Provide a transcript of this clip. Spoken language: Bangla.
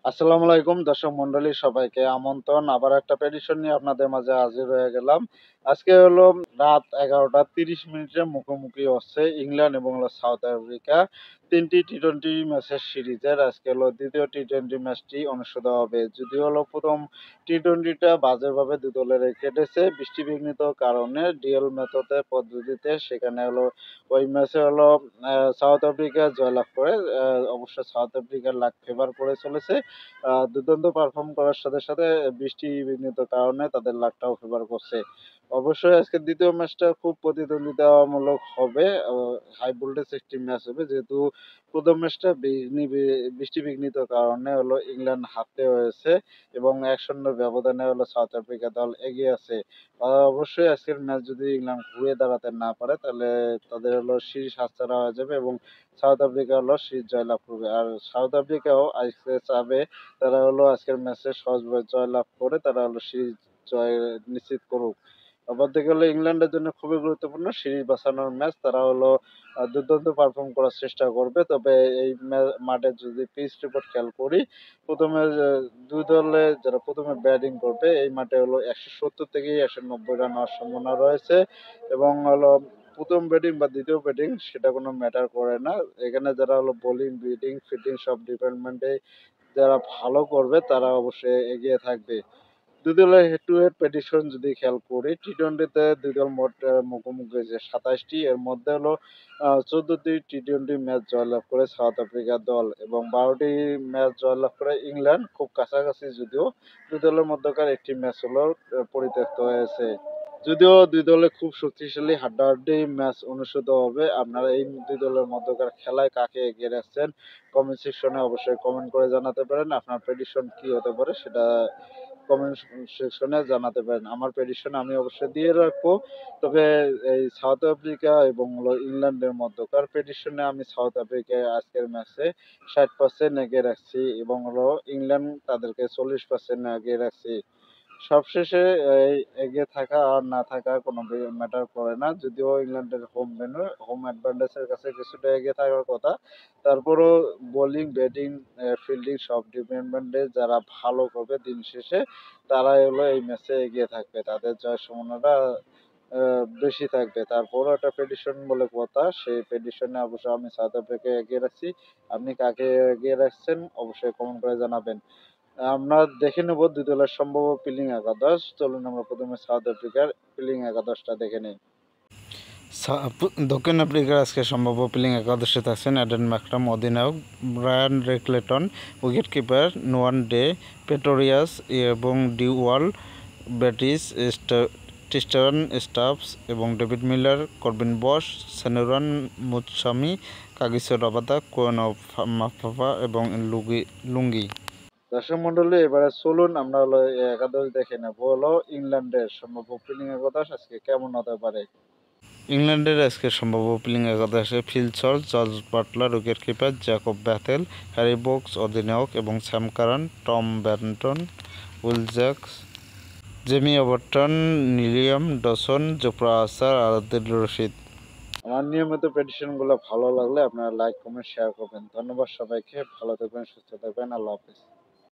আসসালামু আলাইকুম দর্শক মন্ডলী, সবাইকে আমন্ত্রণ। আবার একটা পেডিশন নিয়ে আপনাদের মাঝে হাজির হয়ে গেলাম। আজকে হলো রাত 11:30 মুখোমুখি হচ্ছে ইংল্যান্ড এবং সাউথ আফ্রিকা। 3টি টি-টোয়েন্টি ম্যাচের সিরিজের আজকে হলো দ্বিতীয় টি-টোয়েন্টি ম্যাচটি অনুষ্ঠিত হবে। যদিও হলো প্রথম টি-টোয়েন্টিটা বাজেভাবে দুই দলের কেটেছে বৃষ্টিবিঘ্নিত কারণে ডিএল মেথডে পদ্ধতিতে। সেখানে হলো ওই ম্যাচে হলো সাউথ আফ্রিকা জয়লাভ করে। অবশ্য সাউথ আফ্রিকার লাক ফেভার করে চলেছে। দুর্দান্ত পারফর্ম করার সাথে সাথে বৃষ্টিবিঘ্নিত কারণে তাদের লাকটাও ফেভার করছে। অবশ্যই আজকের দ্বিতীয় ম্যাচটা খুব প্রতিদ্বন্দ্বিতামূলক হবে। হাই ভোল্টেজ একটি ম্যাচ হবে, যেহেতু প্রথম ম্যাচটা বৃষ্টিবিঘ্নিত কারণে হলো ইংল্যান্ড হারতে হয়েছে এবং 1-0 ব্যবধানে হলো সাউথ আফ্রিকা দল এগিয়ে আছে। অবশ্যই আজকের ম্যাচ যদি ইংল্যান্ড ঘুরে দাঁড়াতে না পারে, তাহলে তাদের হলো সিরিজ হাতছাড়া হয়ে যাবে এবং সাউথ আফ্রিকা হলো সিরিজ জয়লাভ করবে। আর সাউথ আফ্রিকাও আজকে চাবে তারা হলো আজকের ম্যাচে সহজভাবে জয়লাভ করে তারা হলো সিরিজ জয় নিশ্চিত করুক। আবার দেখে হলো ইংল্যান্ডের জন্য খুবই গুরুত্বপূর্ণ সিরিজ বাঁচানোর ম্যাচ। তারা হলো দুর্দান্ত পারফর্ম করার চেষ্টা করবে। তবে এই মাঠে যদি পিচ রিপোর্ট খেয়াল করি, প্রথমে দুই দলে যারা প্রথমে ব্যাটিং করবে এই মাঠে হলো 170 থেকে 190 রান হওয়ার সম্ভাবনা রয়েছে এবং হলো প্রথম ব্যাটিং বা দ্বিতীয় ব্যাটিং সেটা কোনো ম্যাটার করে না। এখানে যারা হলো বোলিং, ব্যাটিং, ফিল্ডিং সব ডিপার্টমেন্টে যারা ভালো করবে তারা অবশ্যই এগিয়ে থাকবে। দুই দলের হেড টু হেড প্রেডিকশন যদি খেয়াল করি, টি-টোয়েন্টিতে দুই দল মোট মুখোমুখি হয়েছে 27টি। এর মধ্যে হলো 14টি টি-টোয়েন্টি ম্যাচ জয়লাভ করে সাউথ আফ্রিকা দল এবং 12টি ম্যাচ জয়লাভ করে ইংল্যান্ড। খুব কাছাকাছি, যদিও দুই দলের মধ্যকার একটি ম্যাচ হলো পরিত্যক্ত হয়েছে। যদিও দুই দলে খুব শক্তিশালী হাড্ডাহাড্ডি ম্যাচ অনুষ্ঠিত হবে। আপনারা এই দুই দলের মধ্যকার খেলায় কাকে এগিয়ে রাখছেন কমেন্ট সেকশনে অবশ্যই কমেন্ট করে জানাতে পারেন। আপনার প্রেডিকশন কি হতে পারে সেটা কমেন্ট সেকশনে জানাতে পারেন। আমার প্রেডিকশন আমি অবশ্যই দিয়ে রাখবো। তবে এই সাউথ আফ্রিকা এবং হলো ইংল্যান্ডের মধ্যকার প্রেডিকশনে আমি সাউথ আফ্রিকায় আজকের ম্যাচে 60% এগিয়ে রাখছি এবং হলো ইংল্যান্ড তাদেরকে 40% এগিয়ে রাখছি। সবশেষে এই এগিয়ে থাকা আর না থাকা কোনো ম্যাটার করে না। যদিও ইংল্যান্ডের হোম ভেন্যু, হোম অ্যাডভান্টেজের কাছে কিছুটা এগিয়ে থাকার কথা। তারপরও বোলিং, ব্যাটিং, ফিল্ডিং সব ডিপার্টমেন্টে যারা ভালো করবে দিন শেষে তারাই হলো এই ম্যাচে এগিয়ে থাকবে। তাদের জয়ের সম্ভাবনাটা বেশি থাকবে। তারপরও একটা প্রেডিকশন বলে কথা, সেই প্রেডিকশনে অবশ্য আমি সাউথ আফ্রিকাকে এগিয়ে রাখছি। আপনি কাকে এগিয়ে রাখছেন অবশ্যই কমেন্ট করে জানাবেন। আমরা দেখে নেব দুই দলের সম্ভাব্য প্লেইং একাদশ। চলুন আমরা প্রথমে সাউথ আফ্রিকার প্লেইং একাদশটা দেখে নেই। দক্ষিণ আফ্রিকার আজকে সম্ভাব্য প্লেইং একাদশে থাকছেন এডেন ম্যাকরাম অধিনায়ক, ব্রায়ান রেকলেটন উইকেটকিপার, নোয়ান ডে, প্রেটোরিয়াস এবং ডিওয়াল, ব্যাটিস, টিস্টান স্টাফস এবং ডেভিড মিলার, করবিন বশ, সেনুরান মুতসামি, কাগিসো রাবাদা, কোয়েন মাফাফা এবং লুঙ্গি। দর্শক মন্ডলী, এবারে চলুন আমরা হলো এই একাদশ দেখে নেব। হলো ইংল্যান্ডের সম্ভাব্য প্লেইং একাদশ আজকে কেমন হতে পারে। ইংল্যান্ডের আজকের সম্ভাব্য প্লেইং একাদশে Phil Charles, George Butler wicketkeeper, Jacob Bethell, Harry বোকস অধিনায়ক এবং Sam Curran, Tom Banton, Will Jacks, Jamie Overton, Liam Dawson, Jofra Archer, আর আদিল রশিদ। আমার নিয়মিত প্রেডিকশন গুলো ভালো লাগলে আপনারা লাইক, কমেন্ট, শেয়ার করবেন। ধন্যবাদ সবাইকে। ভালো থাকবেন, সুস্থ থাকবেন। আল্লাহ হাফেজ।